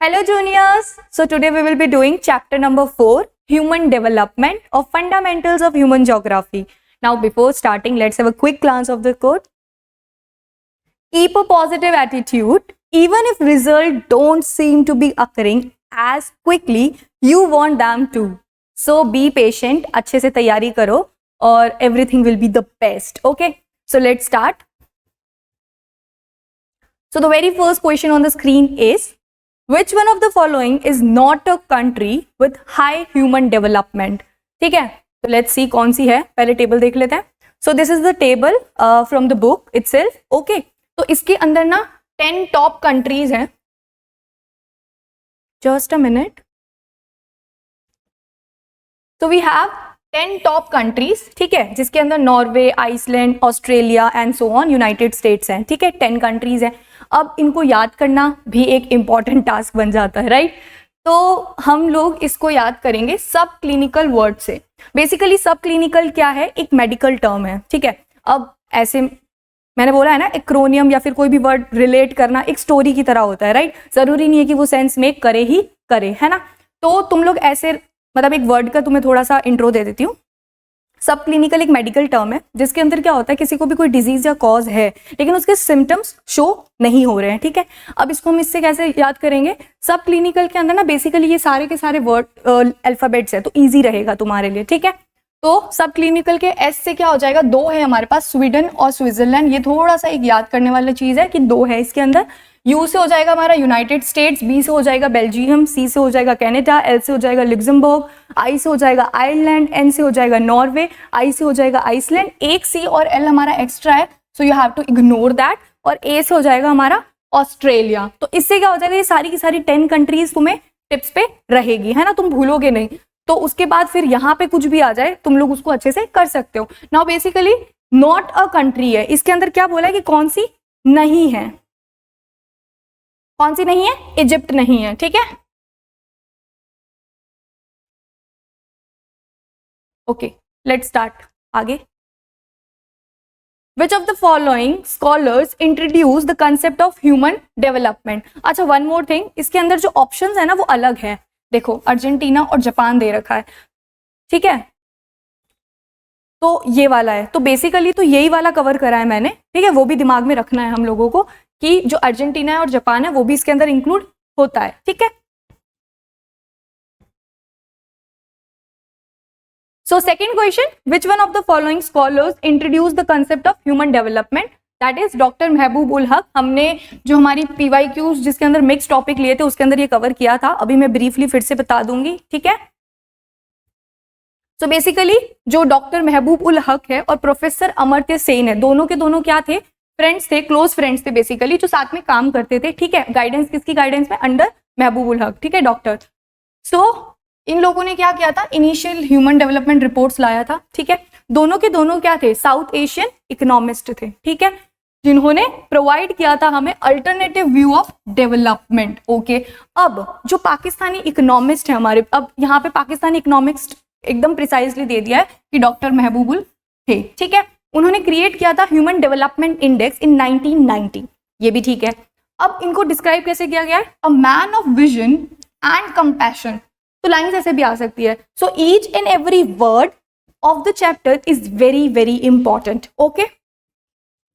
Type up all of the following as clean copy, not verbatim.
Hello juniors, so today we will be doing chapter number 4, Human Development of Fundamentals of Human Geography. Now before starting, let's have a quick glance of the quote. Keep a positive attitude, even if results don't seem to be occurring as quickly you want them to. So be patient, अच्छे से तैयारी करो और everything will be the best. Okay, so let's start. So the very first question on the screen is, which one of the following is not a country with high human development? ठीक है, तो let's see कौन सी है, पहले table देख लेते हैं. So this is the table from the book itself. Okay, तो इसके अंदर ना 10 टॉप कंट्रीज हैं. Just a minute. So we have 10 top countries, ठीक है, जिसके अंदर Norway, Iceland, Australia and so on, united states हैं. ठीक है, 10 कंट्रीज हैं. अब इनको याद करना भी एक इम्पॉर्टेंट टास्क बन जाता है, राइट? तो हम लोग इसको याद करेंगे सब क्लिनिकल वर्ड से. बेसिकली सब क्लिनिकल क्या है? एक मेडिकल टर्म है. ठीक है, अब ऐसे मैंने बोला है ना, एक्रोनियम या फिर कोई भी वर्ड रिलेट करना एक स्टोरी की तरह होता है, राइट? जरूरी नहीं है कि वो सेंस मेक करे ही करे, है ना? तो तुम लोग ऐसे, मतलब एक वर्ड का तुम्हें थोड़ा सा इंट्रो दे देती हूँ. सब क्लिनिकल एक मेडिकल टर्म है जिसके अंदर क्या होता है, किसी को भी कोई डिजीज या कॉज है लेकिन उसके सिम्टम्स शो नहीं हो रहे हैं. ठीक है, अब इसको हम इससे कैसे याद करेंगे? सब क्लिनिकल के अंदर ना बेसिकली ये सारे के सारे वर्ड अल्फाबेट्स है, तो इजी रहेगा तुम्हारे लिए. ठीक है, तो सब क्लिनिकल के एस से क्या हो जाएगा? 2 है हमारे पास, स्वीडन और स्विट्जरलैंड. ये थोड़ा सा एक याद करने वाली चीज है कि 2 है इसके अंदर. यू से हो जाएगा हमारा यूनाइटेड स्टेट्स, बी से हो जाएगा बेल्जियम, सी से हो जाएगा कनाडा, एल से हो जाएगा लग्जमबर्ग, आई से हो जाएगा आयरलैंड, एन से हो जाएगा नॉर्वे, आई से हो जाएगा आइसलैंड. एक सी और एल हमारा एक्स्ट्रा है, so you have to ignore that. और ए से हो जाएगा हमारा ऑस्ट्रेलिया. तो इससे क्या हो जाएगा, ये सारी की सारी 10 कंट्रीज तुम्हें टिप्स पे रहेगी, है ना? तुम भूलोगे नहीं. तो उसके बाद फिर यहाँ पे कुछ भी आ जाए तुम लोग उसको अच्छे से कर सकते हो. Now basically not a country है, इसके अंदर क्या बोला है कि कौन सी नहीं है? कौन सी नहीं है? इजिप्ट नहीं है. ठीक है, ओके, लेट्स स्टार्ट आगे. Which of the following scholars introduce the concept of human development? अच्छा, वन मोर थिंग, इसके अंदर जो ऑप्शंस है ना वो अलग है. देखो, अर्जेंटीना और जापान दे रखा है. ठीक है, तो ये वाला है, तो बेसिकली तो यही वाला कवर करा है मैंने. ठीक है, वो भी दिमाग में रखना है हम लोगों को कि जो अर्जेंटीना है और जापान है वो भी इसके अंदर इंक्लूड होता है. ठीक है, so second question, which one of the following scholars introduce the concept of human development? That is doctor Mahbub ul हक. हमने जो हमारी PYQs जिसके अंदर मिक्स टॉपिक लिए थे उसके अंदर ये कवर किया था. अभी मैं ब्रीफली फिर से बता दूंगी. ठीक है, सो बेसिकली जो डॉक्टर महबूब उल हक है और प्रोफेसर अमर्त्य सेन है, दोनों के दोनों क्या थे? फ्रेंड्स थे, क्लोज फ्रेंड्स थे बेसिकली, जो साथ में काम करते थे. ठीक है, गाइडेंस किसकी गाइडेंस में? अंडर महबूब उल हक. ठीक है, डॉक्टर. सो इन लोगों ने क्या किया था? इनिशियल ह्यूमन डेवलपमेंट रिपोर्ट्स लाया था. ठीक है, दोनों के दोनों क्या थे? साउथ एशियन इकोनॉमिस्ट थे. ठीक है, जिन्होंने प्रोवाइड किया था हमें alternative view of development. Okay, अब जो पाकिस्तानी इकोनॉमिस्ट है हमारे, अब यहाँ पे पाकिस्तानी इकोनॉमिस्ट एकदम प्रिसाइजली दे दिया है कि डॉक्टर महबूबुल थे. ठीक है, उन्होंने क्रिएट किया था ह्यूमन डेवलपमेंट इंडेक्स इन 1990. ये भी ठीक है. अब इनको डिस्क्राइब कैसे किया गया है? A man of vision and compassion. तो लाइन्स ऐसे भी आ सकती है. So each and every word of the chapter is very very important. Okay,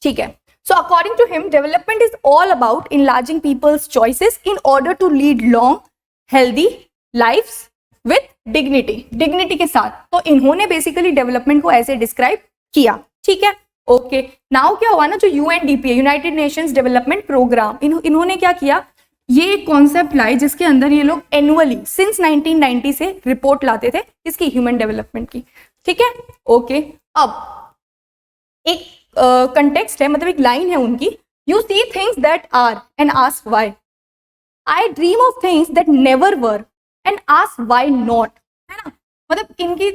ठीक है. So according to him, development is all about enlarging people's choices in order to lead long healthy lives with dignity. Dignity के साथ. तो इन्होंने basically development को ऐसे describe किया. ठीक है, ओके. नाउ क्या हुआ ना, जो UNDP है, यूनाइटेड नेशंस डेवलपमेंट प्रोग्राम, इन्होंने क्या किया, ये एक कॉन्सेप्ट लाए जिसके अंदर ये लोग एनुअली सिंस 1990 से रिपोर्ट लाते थे इसकी, ह्यूमन डेवलपमेंट की. ठीक है, ओके. अब एक कंटेक्स्ट है, मतलब एक लाइन है उनकी, you see things that are and ask why. I dream of things that never were and ask why not. है ना, मतलब इनकी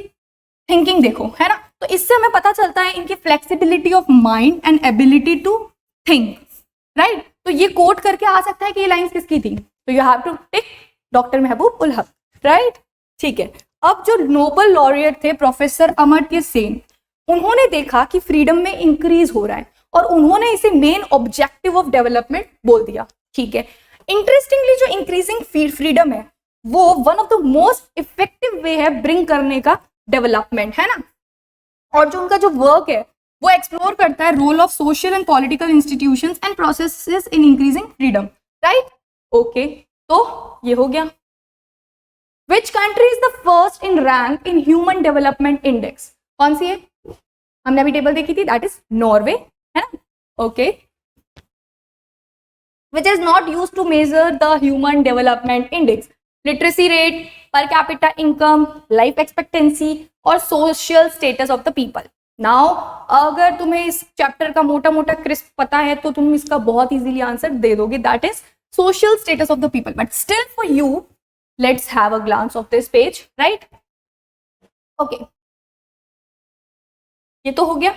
थिंकिंग देखो, है ना. तो इससे हमें पता चलता है इनकी flexibility of mind and ability to think, right. तो ये कोट करके आ सकता है कि ये लाइंस किसकी थी? तो you have to tick doctor Mahbub ul Haq, right. ठीक है, अब जो नोबेल लॉरिएट थे प्रोफेसर अमर्त्य सेन, उन्होंने देखा कि फ्रीडम में इंक्रीज हो रहा है और उन्होंने इसे मेन ऑब्जेक्टिव ऑफ डेवलपमेंट बोल दिया. ठीक है, इंटरेस्टिंगली जो इंक्रीजिंग फ्रीडम है वो one of the most effective way है ब्रिंग करने का डेवलपमेंट, है ना। और जो उनका जो वर्क है वो एक्सप्लोर करता है role of social and political institutions and processes in increasing freedom, right. Okay, तो ये हो गया। Which country is the first in rank in human development index? कौन सी है? हमने अभी टेबल देखी थी, दैट इज नॉर्वे, है ना। Okay, which is not used to measure the human development index, literacy rate, per capita income, life expectancy और social status of the people. Now अगर तुम्हें इस चैप्टर का मोटा मोटा क्रिस्प पता है तो तुम इसका बहुत इजीली आंसर दे दोगे, that is social status of the people. But still for you, let's have a glance of this page, right? Okay, ये तो हो गया।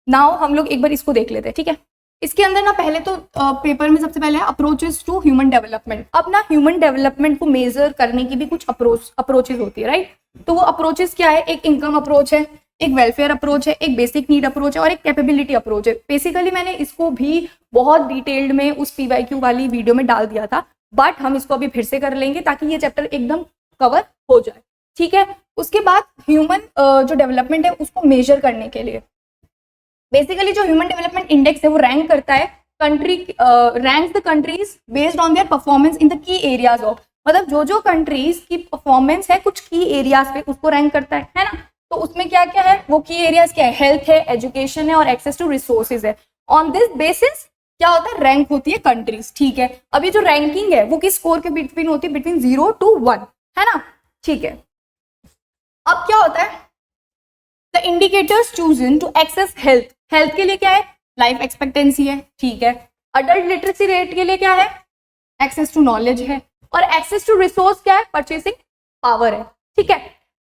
Now हम लोग एक बार इसको देख लेते हैं, ठीक है। इसके अंदर ना पहले तो पेपर में सबसे पहले अप्रोचेस टू ह्यूमन डेवलपमेंट। अब ना ह्यूमन डेवलपमेंट को मेजर करने की भी कुछ अप्रोचेस होती है, राइट। तो वो अप्रोचेस क्या है? एक इनकम अप्रोच है, एक वेलफेयर अप्रोच है, एक बेसिक नीड अप्रोच है और एक कैपेबिलिटी अप्रोच है। बेसिकली मैंने इसको भी बहुत डिटेल्ड में उस PYQ वाली वीडियो में डाल दिया था, बट हम इसको अभी फिर से कर लेंगे ताकि ये चैप्टर एकदम कवर हो जाए, ठीक है। उसके बाद ह्यूमन जो डेवलपमेंट है उसको मेजर करने के लिए बेसिकली जो ह्यूमन डेवलपमेंट इंडेक्स है वो रैंक करता है ranks the countries based on their performance in the key areas of, मतलब जो जो कंट्रीज की परफॉर्मेंस है कुछ की एरियाज पे उसको रैंक करता है ना। तो उसमें क्या क्या है? वो की एरियाज क्या है? हेल्थ है, एजुकेशन है और एक्सेस टू रिसोर्सेज है। ऑन दिस बेसिस क्या होता है? रैंक होती है कंट्रीज, ठीक है। अभी जो रैंकिंग है वो किस स्कोर के बिटवीन होती है? बिटवीन 0 to 1, है ना, ठीक है। अब क्या होता है? The indicators chosen to access health, health के लिए क्या है? लाइफ एक्सपेक्टेंसी है, ठीक है। अडल्ट लिटरेसी रेट के लिए क्या है? एक्सेस टू नॉलेज है। और एक्सेस टू रिसोर्स क्या है? परचेसिंग पावर है, ठीक है।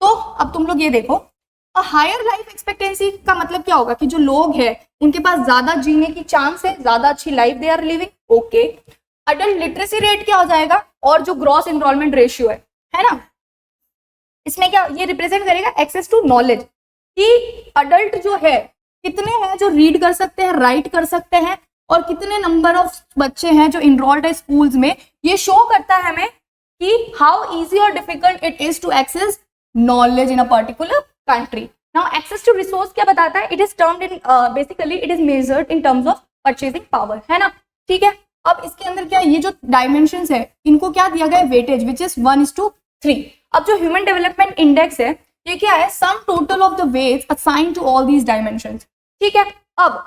तो अब तुम लोग ये देखो, अ हायर लाइफ एक्सपेक्टेंसी का मतलब क्या होगा कि जो लोग हैं उनके पास ज्यादा जीने की चांस है, ज्यादा अच्छी life they are living, okay. Adult literacy rate क्या हो जाएगा? और जो ग्रॉस एनरोलमेंट रेशियो है ना, इसमें क्या ये रिप्रेजेंट करेगा? एक्सेस टू नॉलेज, कि अडल्ट जो है कितने हैं जो रीड कर सकते हैं, राइट कर सकते हैं, और कितने नंबर ऑफ बच्चे हैं जो इनरोल्ड है स्कूल्स में। ये शो करता है हमें कि हाउ इजी और difficult it is to access knowledge in a particular country. Now access to resource क्या बताता है? It is termed in basically it is measured in terms of purchasing power, है ना, ठीक है। अब इसके अंदर क्या, ये जो डायमेंशंस है इनको क्या दिया गया है? Weightage, which is 1:3। अब जो ह्यूमन डेवलपमेंट इंडेक्स है ये क्या है? Sum total of the weights assign to all these dimensions, ठीक है। अब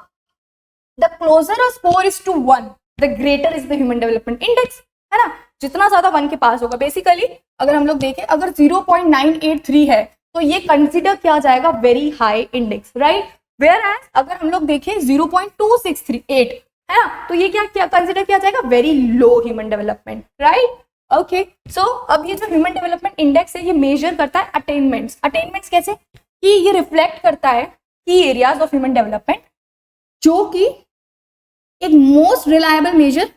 the closer a score is to 1 the greater is the human development index, है ना। जितना ज्यादा 1 के पास होगा, बेसिकली अगर हम लोग देखें अगर 0.983 है तो ये कंसिडर किया जाएगा very high index, right. Whereas अगर हम लोग देखें 0.2638 है ना, तो ये क्या कंसिडर किया जाएगा? Very low human development, right. Okay, so अब ये जो ह्यूमन डेवलपमेंट इंडेक्स है ये मेजर करता है अटेनमेंट्स। अटेनमेंट्स कैसे? कि ये रिफ्लेक्ट करता है की एरियाज ऑफ ह्यूमन डेवलपमेंट, जो कि एक मोस्ट रिलायबल मेजर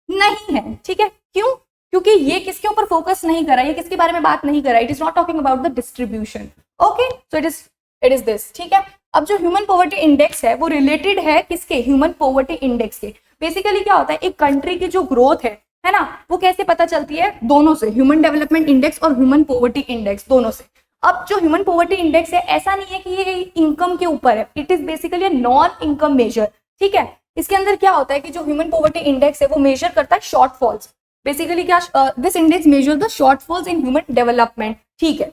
नहीं है, ठीक है। क्यों? क्योंकि ये किसके ऊपर फोकस नहीं कर रहा है, ये किसके बारे में बात नहीं कर रहा है। It is not talking about the distribution, okay. So it is this, ठीक है। अब जो ह्यूमन पॉवर्टी इंडेक्स है वो रिलेटेड है किसके? ह्यूमन पॉवर्टी इंडेक्स के। बेसिकली क्या होता है, एक कंट्री की जो ग्रोथ है ना, वो कैसे पता चलती है? दोनों से, ह्यूमन डेवलपमेंट इंडेक्स और ह्यूमन पॉवर्टी इंडेक्स, दोनों से। अब जो ह्यूमन पॉवर्टी इंडेक्स है ऐसा नहीं है कि ये इनकम के ऊपर है, it is basically a non income measure, ठीक है। इसके अंदर क्या होता है कि जो ह्यूमन पॉवर्टी इंडेक्स है वो मेजर करता है शॉर्टफॉल्स। बेसिकली क्या, this index measure the shortfalls in human development, ठीक है।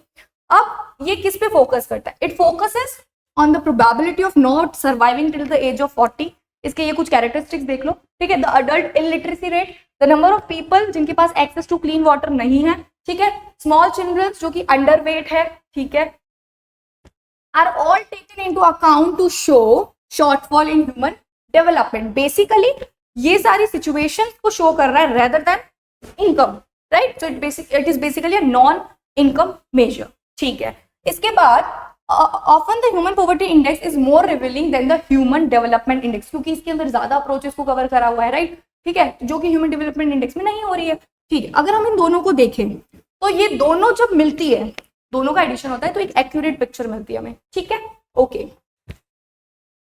अब ये किस पे फोकस करता है? It focuses on the probability of not surviving till the age of 40। इसके ये कुछ कैरेक्टरिस्टिक्स देख लो, ठीक है। The adult illiteracy rate, the number of people जिनके पास एक्सेस टू क्लीन वाटर नहीं है, ठीक है। स्मॉल चिल्ड्रन जो कि अंडरवेट है, ठीक है, are all taken into account to show shortfall in human development. Basically ये सारी सिचुएशंस को शो कर रहा है rather than income, right. So it is basically a non income measure, ठीक है। इसके बाद often the human poverty index is more revealing than the human development index, क्योंकि इसके अंदर ज्यादा अप्रोचेस को कवर करा हुआ है, राइट, ठीक है, जो कि ह्यूमन डेवलपमेंट इंडेक्स में नहीं हो रही है, ठीक है। अगर हम इन दोनों को देखें तो ये दोनों जब मिलती है, दोनों का एडिशन होता है तो एक एक्यूरेट पिक्चर मिलती है हमें, ठीक है, ओके।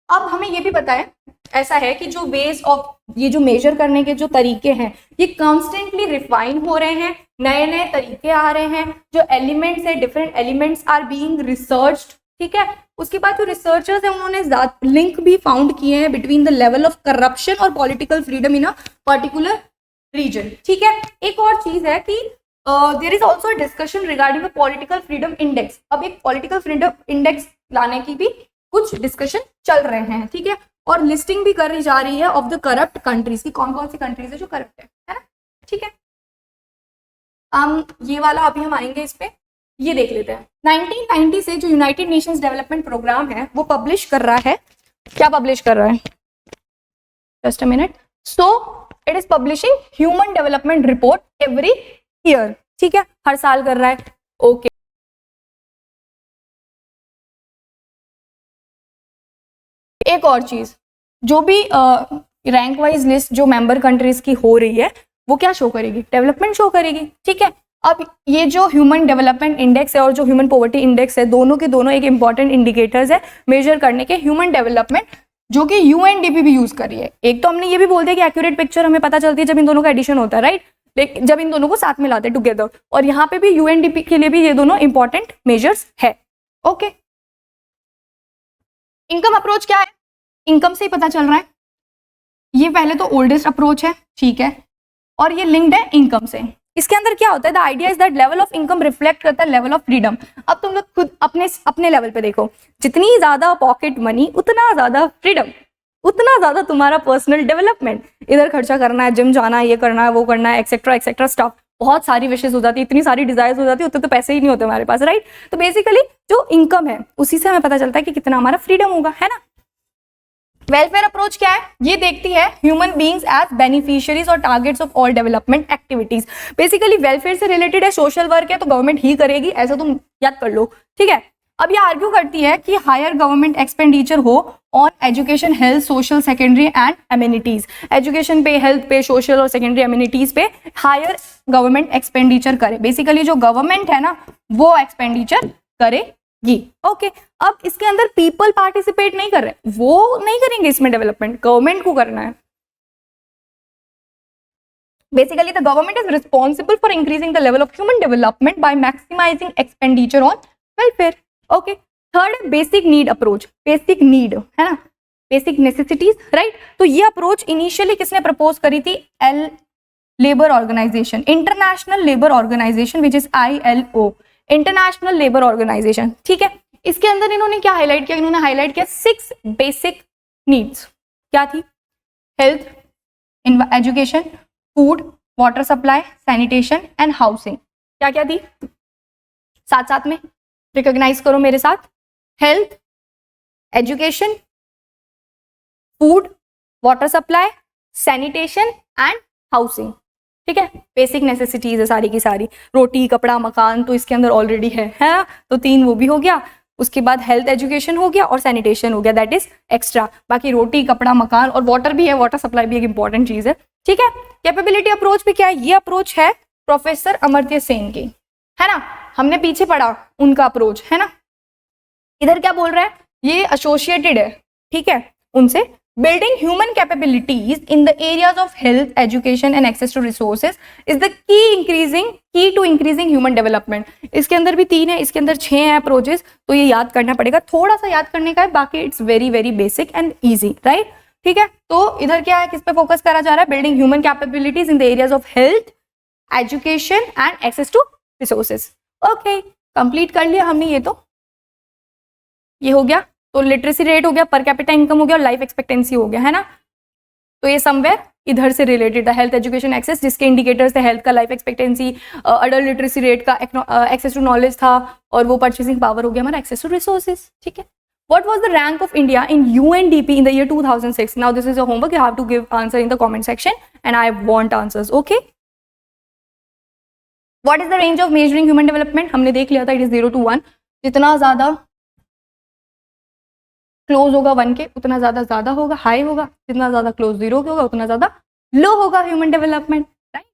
अब हमें ये भी पता है, ऐसा है कि जो वेज ऑफ ये जो मेजर करने के जो तरीके हैं ये कॉन्स्टेंटली रिफाइन हो रहे हैं, नए नए तरीके आ रहे हैं, जो एलिमेंट्स है different elements are being researched, ठीक है। उसके बाद जो रिसर्चर्स हैं उन्होंने लिंक भी फाउंड किए हैं between the level of corruption और political freedom in a particular region, ठीक है। एक और चीज है कि there is also discussion regarding the political freedom index. अब एक पॉलिटिकल फ्रीडम इंडेक्स लाने की भी कुछ डिस्कशन चल रहे हैं, ठीक है। और लिस्टिंग भी करी जा रही है ऑफ द करप्ट कंट्रीज की, कौन कौन सी कंट्रीज है जो करप्ट है ना, ठीक है। ये वाला अभी हम आएंगे इस पे, ये देख लेते हैं। 1990 से जो यूनाइटेड नेशंस डेवलपमेंट प्रोग्राम है वो पब्लिश कर रहा है, क्या पब्लिश कर रहा है, just a minute. So it is publishing human development report every year, ठीक है, हर साल कर रहा है, ओके। एक और चीज, जो भी रैंक वाइज लिस्ट जो मेंबर कंट्रीज की हो रही है वो क्या शो करेगी, डेवलपमेंट शो करेगी, ठीक है। अब ये जो ह्यूमन डेवलपमेंट इंडेक्स है और जो ह्यूमन पॉवर्टी इंडेक्स है, दोनों के दोनों एक इंपॉर्टेंट इंडिकेटर्स है मेजर करने के ह्यूमन डेवलपमेंट, जो कि यूएनडीपी भी यूज कर रही है। एक तो हमने ये भी बोल दिया कि एक्यूरेट पिक्चर हमें पता चलती है जब इन दोनों का एडिशन होता है, राइट, लेकिन जब इन दोनों को साथ में लाते हैं टुगेदर, और यहाँ पे भी यूएनडीपी के लिए भी ये दोनों इंपॉर्टेंट मेजर्स है, ओके। इनकम अप्रोच क्या है, इनकम से ही पता चल रहा है, ये पहले तो ओल्डेस्ट अप्रोच है, ठीक है, और ये लिंक्ड है इनकम से। इसके अंदर क्या होता है, the idea is that level of income reflect करता है लेवल ऑफ फ्रीडम। अब तुम लोग खुद अपने लेवल पे देखो, जितनी ज्यादा पॉकेट मनी उतना ज्यादा फ्रीडम, उतना ज्यादा तुम्हारा पर्सनल डेवलपमेंट। इधर खर्चा करना है, जिम जाना है, ये करना है, वो करना है, एक्सेट्रा एक्सेट्रा स्टफ, बहुत सारी विशेष हो जाती है, इतनी सारी डिजायर्स हो जाती है, उतने तो पैसे ही नहीं होते हमारे पास, राइट। तो बेसिकली जो इनकम है उसी से हमें पता चलता है कि कितना हमारा फ्रीडम होगा, है ना। वेलफेयर अप्रोच क्या है, ये देखती है ह्यूमन बीइंग्स एज बेनिफिशियरीज और targets of all development activities. Basically welfare से रिलेटेड है, सोशल वर्क है तो गवर्नमेंट ही करेगी, ऐसा तुम याद कर लो, ठीक है। अब ये आर्ग्यू करती है कि हायर गवर्नमेंट एक्सपेंडिचर हो on education, health, social, secondary and amenities. Education पे, हेल्थ पे, सोशल और सेकेंडरी एमिनिटीज पे हायर गवर्नमेंट एक्सपेंडिचर करे। बेसिकली जो गवर्नमेंट है ना वो एक्सपेंडिचर करेगी, ओके। अब इसके अंदर पीपल पार्टिसिपेट नहीं कर रहे, वो नहीं करेंगे इसमें, डेवलपमेंट गवर्नमेंट को करना है। Basically, the government is responsible for increasing the level of human development by maximizing expenditure on welfare. Okay. Third, basic need approach. Basic need है ना, basic necessities, right? तो ये अप्रोच इनिशियली किसने propose करी थी, labour organisation, international labour organisation, which is ILO, international labour organisation, ठीक है। इसके अंदर इन्होंने क्या हाईलाइट किया, इन्होंने हाईलाइट किया 6 बेसिक नीड्स, क्या थी, health, education, food, water supply, sanitation and housing. क्या क्या थी, साथ साथ में रिकॉग्नाइज करो मेरे साथ, health, education, food, water supply, sanitation and housing, ठीक है। बेसिक नेसेसिटीज है सारी की सारी, रोटी, कपड़ा, मकान तो इसके अंदर ऑलरेडी है ना, तो 3 वो भी हो गया। उसके बाद हेल्थ एजुकेशन हो गया और सैनिटेशन हो गया, दैट इज एक्स्ट्रा। बाकी रोटी, कपड़ा, मकान और वाटर भी है, वाटर सप्लाई भी एक इंपॉर्टेंट चीज है, ठीक है। कैपेबिलिटी अप्रोच भी क्या है, ये अप्रोच है प्रोफेसर अमर्त्य सेन की, है ना, हमने पीछे पढ़ा उनका अप्रोच, है ना। इधर क्या बोल रहा है, ये एसोसिएटेड है, ठीक है, उनसे। Building human capabilities in the areas of health, education and access to resources is the key to increasing human development. इसके अंदर भी 3 है, इसके अंदर 6 हैं अप्रोचेस, तो ये याद करना पड़ेगा, थोड़ा सा याद करने का है, बाकी it's very very basic and easy, right, ठीक है। तो इधर क्या है, किस पे फोकस करा जा रहा है, building human capabilities in the areas of health, education and access to resources. Okay, complete कर लिया हमने ये, तो ये हो गया, तो लिटरेसी रेट हो गया, पर कैपिटा इनकम हो गया और लाइफ एक्सपेक्टेंसी हो गया, है ना। तो ये समवेयर इधर से रिलेटेड है, हेल्थ, एजुकेशन, एक्सेस, जिसके इंडिकेटर्स थे हेल्थ का, life expectancy, adult literacy rate का, एक्सेस टू नॉलेज था, और वो परचेसिंग पावर हो गया हमारा एक्सेस टू रिसोर्सेज, ठीक है। What was the rank of India in UNDP in the year 2006? Now this is a homework, you have to give answer in the comment section and I want answers, okay? What is the range of measuring human development? हमने देख लिया था, it is 0 to 1. जितना ज्यादा close होगा 1 के उतना ज्यादा होगा, हाई होगा, जितना ज्यादा क्लोज 0 के होगा उतना ज्यादा लो होगा human development, right.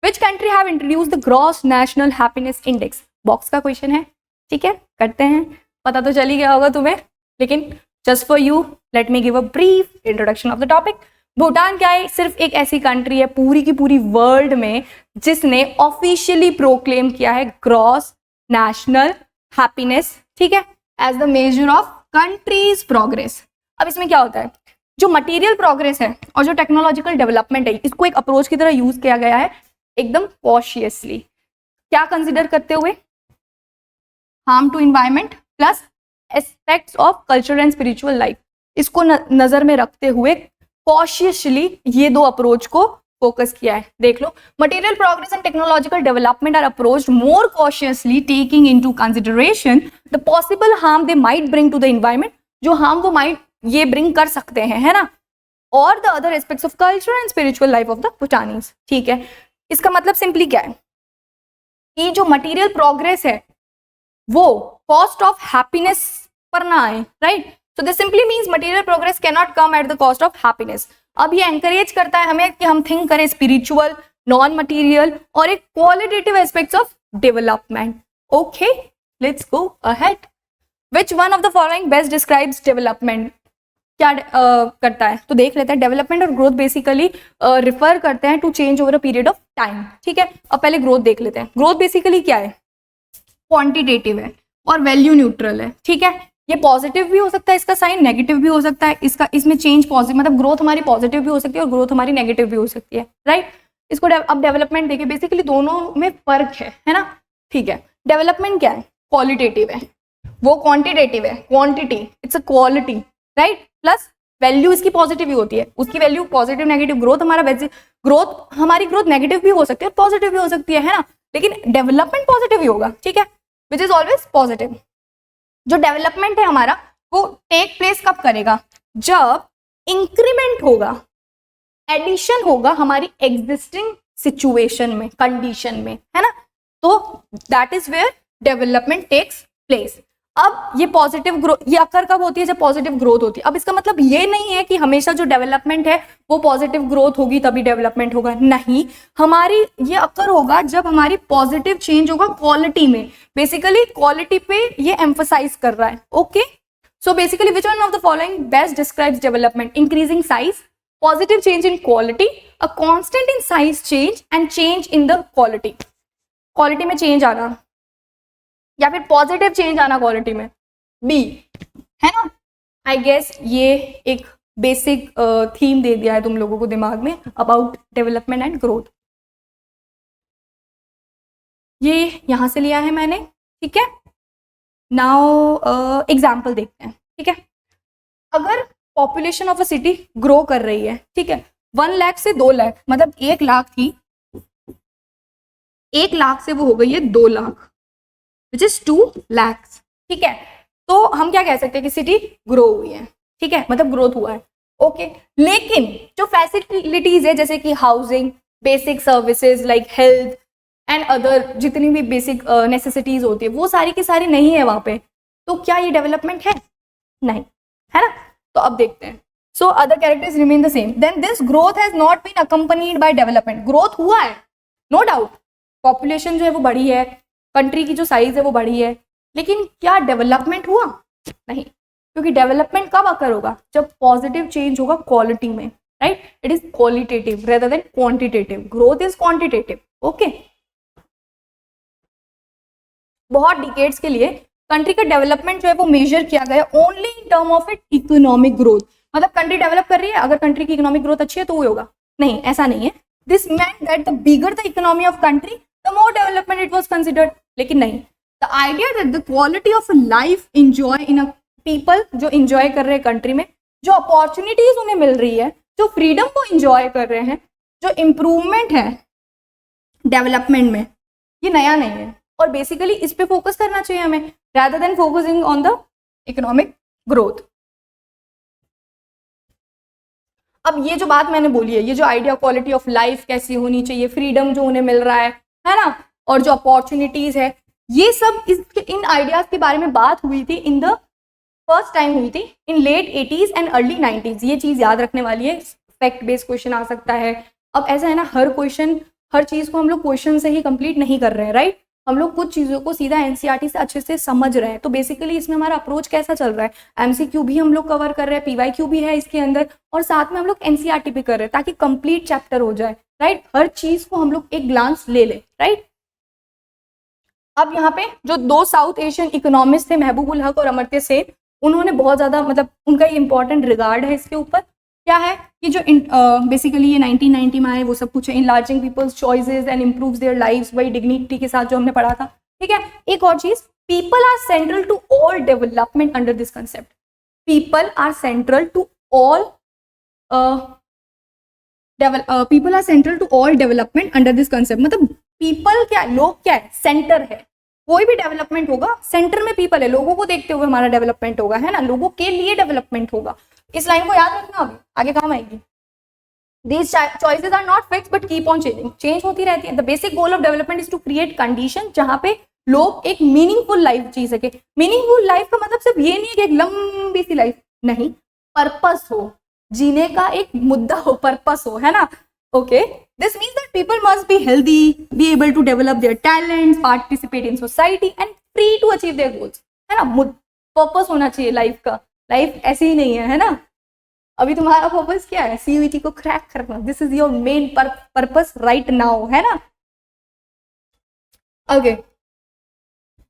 Which country have introduced the gross national happiness index? Box का क्वेश्चन है, ठीक है, करते हैं, पता तो चल ही गया होगा तुम्हें, लेकिन just for you let me give a brief introduction of the topic. Bhutan क्या है, सिर्फ एक ऐसी कंट्री है पूरी की पूरी वर्ल्ड में जिसने ऑफिशियली प्रोक्लेम किया है ग्रॉस नेशनल हैप्पीनेस, ठीक है, as the measure of countries progress. अब इसमें क्या होता है, जो मटेरियल प्रोग्रेस है और जो टेक्नोलॉजिकल डेवलपमेंट है, इसको एक अप्रोच की तरह यूज किया गया है एकदम कॉशियसली, क्या कंसिडर करते हुए, harm to environment plus aspects of cultural and spiritual life, इसको नजर में रखते हुए कॉशियसली ये दो अप्रोच को फोकस किया है। देख लो, material progress and technological development are approached more cautiously taking into consideration the possible harm they might bring to the environment, जो हार्म वो माइट ये ब्रिंग कर सकते हैं, है ना, और the other aspects of culture and spiritual life of the Bhutanese. ठीक है, इसका मतलब सिंपली क्या है कि जो मटेरियल प्रोग्रेस है वो कॉस्ट ऑफ हैप्पीनेस पर ना आए, right. So this simply means material progress cannot come at the cost of happiness. अब ये encourage करता है हमें कि हम think करें spiritual, non-material और एक qualitative aspects of development. Okay, let's go ahead. Which one of the following best describes development? क्या करता है तो देख लेते हैं। डेवलपमेंट और ग्रोथ बेसिकली रिफर करते हैं to change over a period of time, ठीक है। अब पहले ग्रोथ देख लेते हैं। ग्रोथ बेसिकली क्या है, क्वांटिटेटिव है और वैल्यू न्यूट्रल है, ठीक है। ये पॉजिटिव भी हो सकता है, इसका साइन नेगेटिव भी हो सकता है, इसमें चेंज पॉजिटिव, मतलब ग्रोथ हमारी पॉजिटिव भी हो सकती है और ग्रोथ हमारी नेगेटिव भी हो सकती है, राइट। इसको अब डेवलपमेंट देखिए, बेसिकली दोनों में फर्क है ना, ठीक है। डेवलपमेंट क्या है, क्वालिटेटिव है, वो क्वांटिटेटिव है, quantity, it's a quality, right, plus value इसकी पॉजिटिव ही होती है, उसकी वैल्यू पॉजिटिव नेगेटिव। ग्रोथ हमारी ग्रोथ नेगेटिव भी हो सकती है और पॉजिटिव भी हो सकती है ना, लेकिन डेवलपमेंट पॉजिटिव ही होगा, ठीक है, विच इज ऑलवेज पॉजिटिव। जो डेवलपमेंट है हमारा वो टेक प्लेस कब करेगा, जब इंक्रीमेंट होगा, एडिशन होगा हमारी एग्जिस्टिंग सिचुएशन में, कंडीशन में, है ना, तो that is where development takes place. अब ये पॉजिटिव ग्रोथ ये अक्कर कब होती है, जब पॉजिटिव ग्रोथ होती है। अब इसका मतलब ये नहीं है कि हमेशा जो डेवलपमेंट है वो पॉजिटिव ग्रोथ होगी तभी डेवलपमेंट होगा, नहीं, हमारी ये अक्कर होगा जब हमारी पॉजिटिव चेंज होगा क्वालिटी में, बेसिकली क्वालिटी पे ये एम्फसाइज कर रहा है। Okay, so basically which one of the following best describes development, increasing size, positive change in quality, a constant in size change and change in the quality, quality में change आना या फिर positive change आना quality में, B, है ना। I guess ये एक बेसिक थीम दे दिया है तुम लोगों को दिमाग में अबाउट डेवलपमेंट एंड ग्रोथ। ये यहां से लिया है मैंने, ठीक है। नाउ एग्जाम्पल देखते हैं, ठीक है। अगर population of a city grow कर रही है, ठीक है, 1 लाख से 2 लाख, मतलब 1 लाख थी, 1 लाख से वो हो गई है 2 लाख, विच इज 2 lakhs, ठीक है। तो हम क्या कह सकते हैं कि सिटी ग्रो हुई है, ठीक है, मतलब ग्रोथ हुआ है, ओके। लेकिन जो फैसिलिटीज है जैसे कि housing, basic services like health and other जितनी भी बेसिक नेसेसिटीज होती है वो सारी की सारी नहीं है वहां पे, तो क्या ये डेवलपमेंट है, नहीं, है ना। तो अब देखते हैं, so other characters remain the same, then this growth has not been accompanied by development. Growth हुआ है, नो डाउट, पॉपुलेशन जो है वो बढ़ी है, कंट्री की जो साइज है वो बढ़ी है, लेकिन क्या डेवलपमेंट हुआ, नहीं, क्योंकि डेवलपमेंट कब अकर होगा, जब पॉजिटिव चेंज होगा क्वालिटी में, right. It is qualitative rather than quantitative, growth is quantitative, okay. बहुत डिकेड्स के लिए कंट्री का डेवलपमेंट जो है वो मेजर किया गया only in term of it economic growth, मतलब कंट्री डेवलप कर रही है, अगर कंट्री की इकोनॉमिक ग्रोथ अच्छी है तो वो होगा, नहीं, ऐसा नहीं है। This meant that the bigger the economy of country, the more development it was considered, लेकिन नहीं, the idea that the quality of life enjoy in a people जो enjoy कर रहे हैं कंट्री में, जो अपॉर्चुनिटीज उन्हें मिल रही है, जो फ्रीडम वो enjoy कर रहे हैं, जो इम्प्रूवमेंट है डेवलपमेंट में, ये नया नहीं है, और बेसिकली इस पे फोकस करना चाहिए हमें rather than focusing on the economic growth। अब ये जो बात मैंने बोली है, ये जो आइडिया क्वालिटी ऑफ लाइफ कैसी होनी चाहिए, फ्रीडम जो उन्हें मिल रहा है ना, और जो अपॉर्चुनिटीज है, ये सब इन आइडियाज के बारे में बात हुई थी इन द फर्स्ट टाइम हुई थी इन late 80s and early 90s। ये चीज याद रखने वाली है, फैक्ट बेस्ड क्वेश्चन आ सकता है। अब ऐसा है ना, हर क्वेश्चन, हर चीज को हम लोग क्वेश्चन से ही कंप्लीट नहीं कर रहे हैं, राइट। हम लोग कुछ चीजों को सीधा एनसीईआरटी से अच्छे से समझ रहे हैं। तो बेसिकली इसमें हमारा अप्रोच कैसा चल रहा है, एमसीक्यू भी हम लोग कवर कर रहे हैं, पीवाईक्यू भी है इसके अंदर, और साथ में हम लोग एनसीईआरटी भी कर रहे हैं ताकि कंप्लीट चैप्टर हो जाए, राइट। हर चीज को हम लोग एक ग्लांस ले ले, राइट। अब यहाँ पे जो दो साउथ एशियन इकोनॉमिस्ट थे, महबूब उल हक और अमर्त्य सेन, उन्होंने बहुत ज्यादा मतलब उनका इंपॉर्टेंट रिगार्ड है इसके ऊपर। क्या है कि जो बेसिकली ये 1990 में आए, वो सब कुछ है, enlarging people's choices and improves their lives, वही डिग्निटी के साथ जो हमने पढ़ा था, ठीक है। एक और चीज, people are central to all development under this concept. People are central to all people are central to all development under this concept. मतलब पीपल क्या है, लोग क्या है, सेंटर है। कोई भी डेवलपमेंट होगा सेंटर में पीपल है, लोगों को देखते हुए हमारा डेवलपमेंट होगा, है ना, लोगों के लिए डेवलपमेंट होगा। इस लाइन को याद रखना, अभी आगे काम आएगी। These choices are not fixed but keep on changing, change होती रहती है। The basic goal of development is to create condition जहाँ पे लोग एक मीनिंगफुल लाइफ जी सके। मीनिंगफुल लाइफ का मतलब सिर्फ ये नहीं है कि एक लंबी सी लाइफ, नहीं, पर्पस हो, जीने का एक मुद्दा हो, पर्पस हो, है ना। Okay, this means that people must be healthy, be able to develop their talents, participate in society and free to achieve their goals, है ना। पर्पस होना चाहिए लाइफ का, लाइफ ऐसी ही नहीं है ना। अभी तुम्हारा पर्पस क्या है, सीयूईटी को क्रैक करना, this is your main purpose right now, है ना। ओके,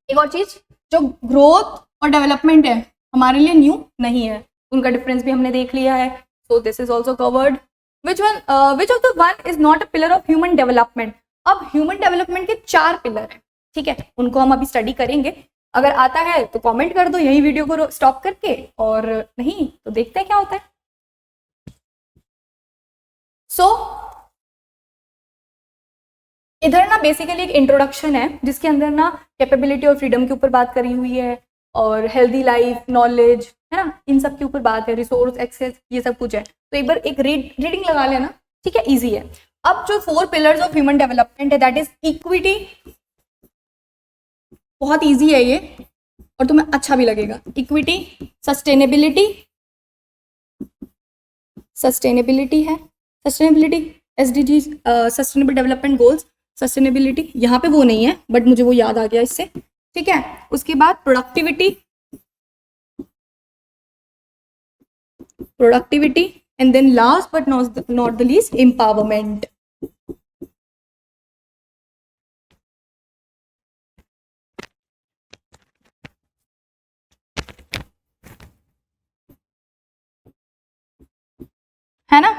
एक और चीज, जो ग्रोथ और डेवलपमेंट है हमारे लिए न्यू नहीं है, उनका डिफरेंस भी हमने देख लिया है। So this is also covered. Which of the one is not a pillar of human development. अब ह्यूमन डेवलपमेंट के 4 पिलर हैं, ठीक है, उनको हम अभी स्टडी करेंगे। अगर आता है तो कमेंट कर दो यही वीडियो को स्टॉप करके, और नहीं तो देखते हैं क्या होता है। सो इधर ना बेसिकली एक इंट्रोडक्शन है जिसके अंदर ना कैपेबिलिटी और फ्रीडम के ऊपर बात करी हुई है, और हेल्दी लाइफ, नॉलेज, है ना, इन सब के ऊपर बात है, रिसोर्स एक्सेस, ये सब कुछ है। तो एक बार एक रीडिंग लगा लेना, ठीक है, इजी है। अब जो 4 पिलर्स ऑफ ह्यूमन डेवलपमेंट है, दैट इज इक्विटी, बहुत इजी है ये और तुम्हें अच्छा भी लगेगा। इक्विटी, सस्टेनेबिलिटी, सस्टेनेबिलिटी है, sustainability SDG, sustainable development goals, sustainability यहाँ पे वो नहीं है बट मुझे वो याद आ गया इससे, ठीक है। उसके बाद productivity, productivity, and then last but not the least empowerment. है ना,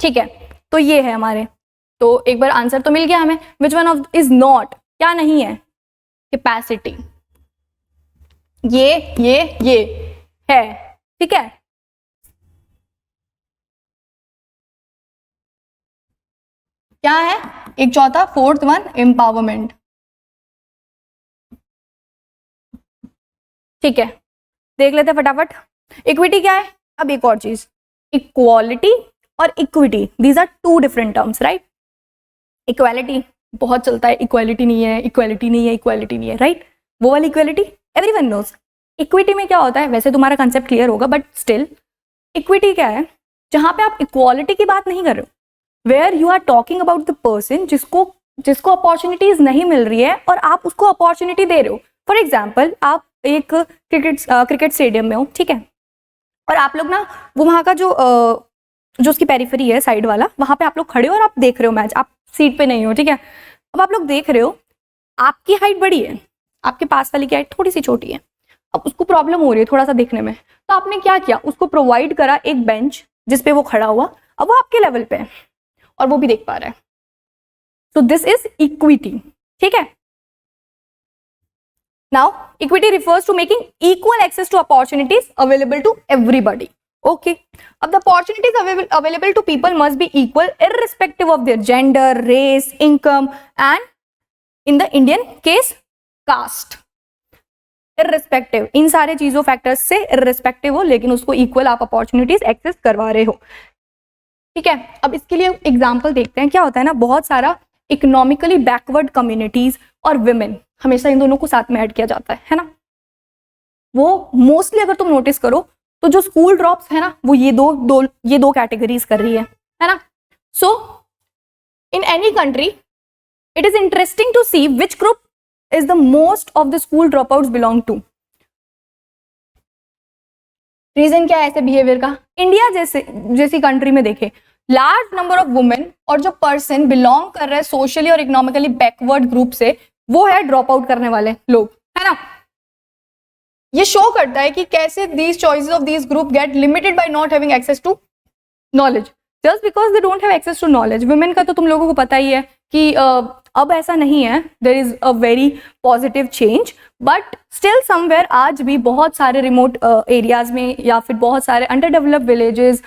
ठीक है। तो ये है हमारे, तो एक बार आंसर तो मिल गया हमें। Which one of is not, क्या नहीं है, कैपेसिटी, ये है, ठीक है। क्या है, एक चौथा, 4th वन एम्पावरमेंट, ठीक है। देख लेते फटाफट। इक्विटी क्या है, अब एक और चीज, इक्वालिटी और equity, these are 2 different terms, right. Equality बहुत चलता है, इक्वालिटी नहीं है, इक्वालिटी नहीं है, इक्वालिटी नहीं है, राइट, वो वाली इक्वालिटी एवरीवन नोज। इक्विटी में क्या होता है, वैसे तुम्हारा कंसेप्ट क्लियर होगा बट स्टिल, इक्विटी क्या है, जहां पे आप इक्वालिटी की बात नहीं कर रहे हो, where you are talking about the person जिसको अपॉर्चुनिटीज नहीं मिल रही है और आप उसको अपॉर्चुनिटी दे रहे हो। फॉर एग्जाम्पल, आप एक क्रिकेट स्टेडियम में हो, ठीक है, और आप लोग ना वो वहाँ का जो उसकी पेरिफेरी है, साइड वाला, वहां पे आप लोग खड़े हो और आप देख रहे हो मैच, आप सीट पे नहीं हो, ठीक है। अब आप लोग देख रहे हो, आपकी हाइट बड़ी है, आपके पास वाली की हाइट थोड़ी सी छोटी है, अब उसको प्रॉब्लम हो रही है थोड़ा सा देखने में, तो आपने क्या किया, उसको प्रोवाइड करा एक बेंच जिसपे वो खड़ा हुआ, अब वो आपके लेवल पे है और वो भी देख पा रहा है। तो दिस इज इक्विटी, ठीक है। Now equity refers to making equal access to opportunities available to everybody, okay. अब the opportunities available to people must be equal irrespective of their gender, race, income and in the Indian case caste, irrespective, इन सारे चीजों factors से irrespective हो, लेकिन उसको equal आप opportunities access करवा रहे हो, ठीक है। अब इसके लिए एग्जाम्पल देखते हैं। क्या होता है ना, बहुत सारा इकोनॉमिकली बैकवर्ड कम्युनिटीज और विमेन, हमेशा इन दोनों को साथ में ऐड किया जाता है ना। वो मोस्टली अगर तुम नोटिस करो तो जो स्कूल ड्रॉप्स है ना, वो ये दो कैटेगरीज कर रही है ना। So in any country it is interesting to see which group is the most of the school dropouts belong to? Reason क्या है ऐसे बिहेवियर का? इंडिया जैसी कंट्री में देखे लार्ज नंबर ऑफ वुमेन और जो पर्सन बिलोंग कर रहे हैं सोशली और इकोनॉमिकली बैकवर्ड ग्रुप से, वो है ड्रॉप आउट करने वाले लोग, है ना. ये शो करता है कि कैसे these choices of these group get limited by not having access to knowledge. Just because they don't have access to knowledge. Women का तो तुम लोगों को पता ही है कि अब ऐसा नहीं है. There is a very positive change, but still somewhere आज भी बहुत सारे remote areas में या फिर बहुत सारे underdeveloped villages,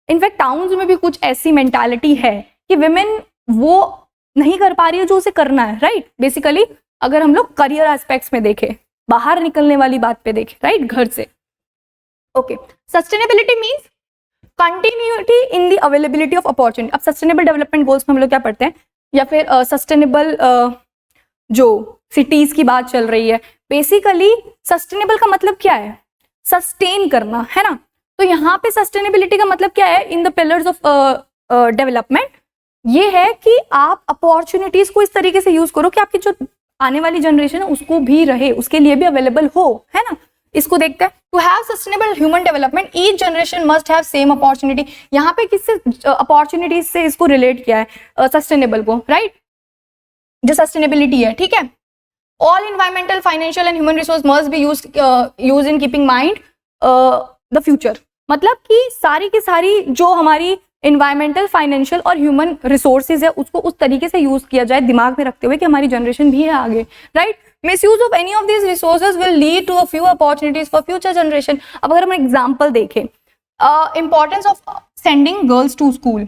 इनफैक्ट टाउन्स में भी कुछ ऐसी मेंटालिटी है कि women वो नहीं कर पा रही है जो उसे करना है, राइट. बेसिकली अगर हम लोग करियर एस्पेक्ट्स में देखें, बाहर निकलने वाली बात पे देखें, राइट, घर से. Okay, sustainability means continuity in the availability of opportunity. अब सस्टेनेबल डेवलपमेंट गोल्स में हम लोग क्या पढ़ते हैं, या फिर सस्टेनेबल जो सिटीज की बात चल रही है, बेसिकली सस्टेनेबल का मतलब क्या है, सस्टेन करना, है ना. तो यहाँ पे सस्टेनेबिलिटी का मतलब क्या है in the pillars of development, ये है कि आप अपॉर्चुनिटीज को इस तरीके से यूज करो कि आपकी जो आने वाली जनरेशन है उसको भी रहे, उसके लिए भी अवेलेबल हो, है ना. इसको देखते हैं. To have sustainable human development each generation must have same opportunity. यहाँ पे किससे अपॉर्चुनिटीज से इसको रिलेट किया है, सस्टेनेबल को, राइट, जो सस्टेनेबिलिटी है, ठीक है. All environmental, financial and human resource must be use in keeping mind the future. मतलब कि सारी की सारी जो हमारी इन्वायरमेंटल, फाइनेंशियल और ह्यूमन रिसोर्सेज है उसको उस तरीके से यूज किया जाए दिमाग में रखते हुए कि हमारी जनरेशन भी है आगे, right. Misuse of any of these resources will lead to a few opportunities for future generation. अब अगर हम एग्जांपल देखें, importance of sending girls to school.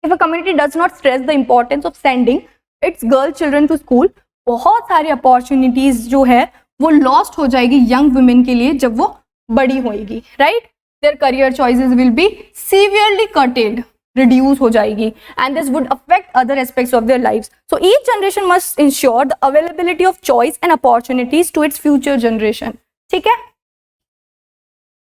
If a community does not stress the importance of sending its girl children to school, बहुत सारी opportunities जो है वो lost हो जाएगी यंग वुमेन के लिए जब वो बड़ी होएगी, right. Their career choices will be severely curtailed, reduce हो जाएगी, and this would affect other aspects of their lives. So each generation must ensure the availability of choice and opportunities to its future generation. ठीक है.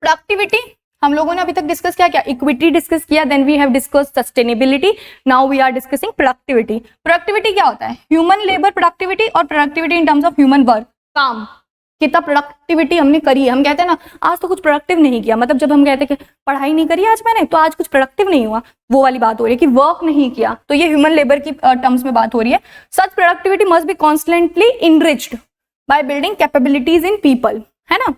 Productivity हम लोगों ने अभी तक discuss क्या किया, इक्विटी डिस्कस किया, then we have discuss sustainability, now we are discussing productivity. Productivity क्या होता है, ह्यूमन लेबर प्रोडक्टिविटी और productivity in terms of human work, काम, कितना प्रोडक्टिविटी हमने करी है. हम कहते हैं ना आज तो कुछ प्रोडक्टिव नहीं किया, मतलब जब हम कहते हैं कि पढ़ाई नहीं करी आज मैंने तो आज कुछ प्रोडक्टिव नहीं हुआ, वो वाली बात हो रही है कि वर्क नहीं किया, तो ये ह्यूमन लेबर की टर्म्स में बात हो रही है. Such productivity must be constantly enriched by building capabilities in people, है ना.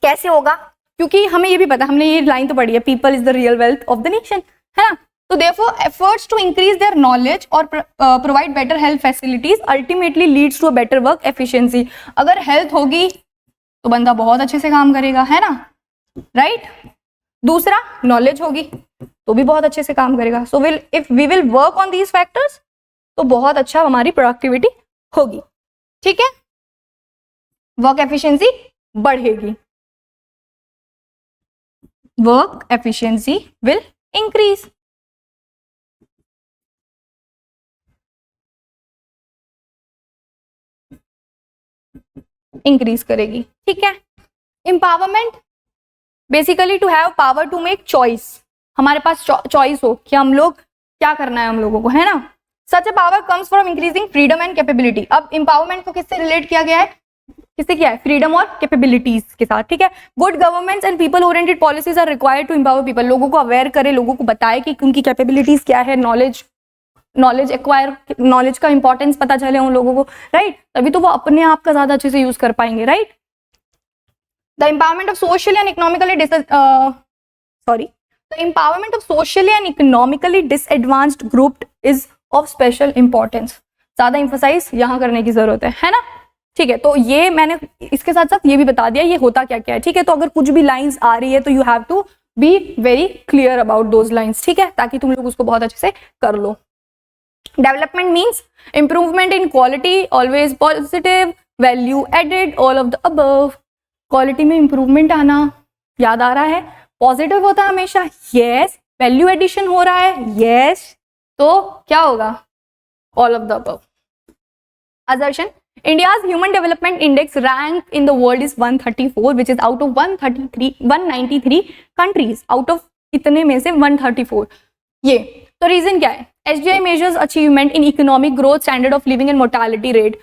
कैसे होगा, क्योंकि हमें ये भी पता, हमने ये लाइन तो पढ़ी है, people is the real wealth of the nation, है ना. तो therefore efforts to increase their knowledge or provide better health facilities ultimately leads to a better work efficiency. अगर हेल्थ होगी तो बंदा बहुत अच्छे से काम करेगा, है ना, राइट. दूसरा नॉलेज होगी तो भी बहुत अच्छे से काम करेगा. So if we will work on these factors तो बहुत अच्छा हमारी प्रोडक्टिविटी होगी, ठीक है. वर्क एफिशिएंसी बढ़ेगी, work efficiency will increase. Increase करेगी, ठीक है. Empowerment basically to have power to make choice, हमारे पास चॉइस हो कि हम लोग क्या करना है हम लोगों को, है ना. Such a power comes from increasing freedom and capability. अब एम्पावरमेंट को किससे रिलेट किया गया है, किससे किया है, फ्रीडम और कैपेबिलिटीज के साथ, ठीक है. Good governments and people oriented policies are required to empower people. लोगों को अवेयर करे, लोगों को बताए कि उनकी कैपेबिलिटीज क्या है, नॉलेज एक्वायर, नॉलेज का इंपॉर्टेंस पता चले उन लोगों को, राइट. तभी तो वो अपने आप का ज्यादा अच्छे से यूज कर पाएंगे, right. The empowerment of socially and economically the empowerment of socially and economically disadvantaged group is of special importance. ज्यादा इंफोसाइज यहाँ करने की जरूरत है ना. ठीक है, तो ये मैंने इसके साथ साथ ये भी बता दिया ये होता क्या क्या है, ठीक है. तो अगर कुछ भी लाइंस आ रही है तो you have to be very clear about those lines, ठीक है, ताकि तुम लोग उसको बहुत अच्छे से कर लो. Development means improvement in quality, always positive, value added, all of the above. Quality में improvement आना याद आ रहा है, positive होता है हमेशा, yes. Value addition हो रहा है, yes. तो क्या होगा, all of the above. Assertion: India's Human Development Index rank in the world is 134, which is out of 193 countries. Out of इतने में से 134. ये तो रीजन क्या है, SDI measures achievement in economic growth, standard of living and mortality rate.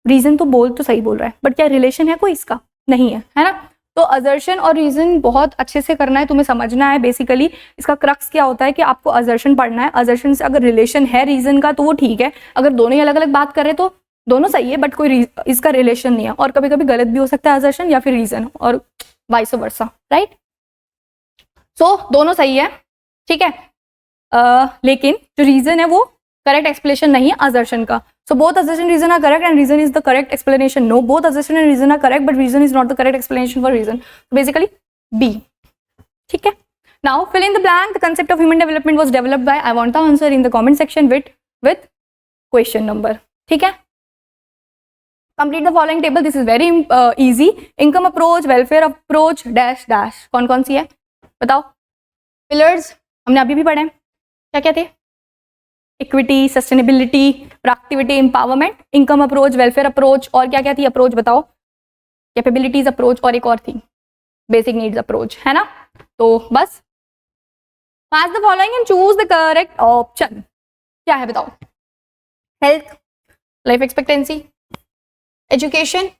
Reason तो बोल तो सही बोल रहा है, बट क्या रिलेशन है कोई इसका? नहीं है, है ना? तो असर्शन और रीजन बहुत अच्छे से करना है, तुम्हें समझना है। बेसिकली इसका क्रक्स क्या होता है कि आपको असर्शन पढ़ना है। असर्शन से अगर रिलेशन है रीजन का तो वो ठीक है, अगर दोनों ही अलग अलग बात कर रहे तो दोनों सही है, बट कोई इसका रिलेशन नहीं है। और कभी कभी गलत भी हो सकता है असर्शन या फिर रीजन, और वाइस वर्सा, राइट? सो दोनों सही है, ठीक है। लेकिन जो रीजन है वो करेक्ट एक्सप्लेनेशन नहीं है असर्शन का। So both assertion reason are correct and reason is the correct explanation. No, both assertion and reason are correct, but reason is not the correct explanation for reason. So basically, B. ठीक है. Now fill in the blank. The concept of human development was developed by. I want the answer in the comment section with question number. ठीक है. Complete the following table. This is very easy. Income approach, welfare approach, dash dash. कौन सी है? बताओ. Pillars हमने अभी भी पढ़े. क्या थे? Equity, sustainability, productivity, empowerment, income approach, welfare approach, और क्या क्या थी अप्रोच बताओ? कैपेबिलिटीज अप्रोच, और एक और थी बेसिक नीड्स अप्रोच, है ना? तो बस match the following and choose the correct option. क्या है बताओ? Health, life expectancy, education,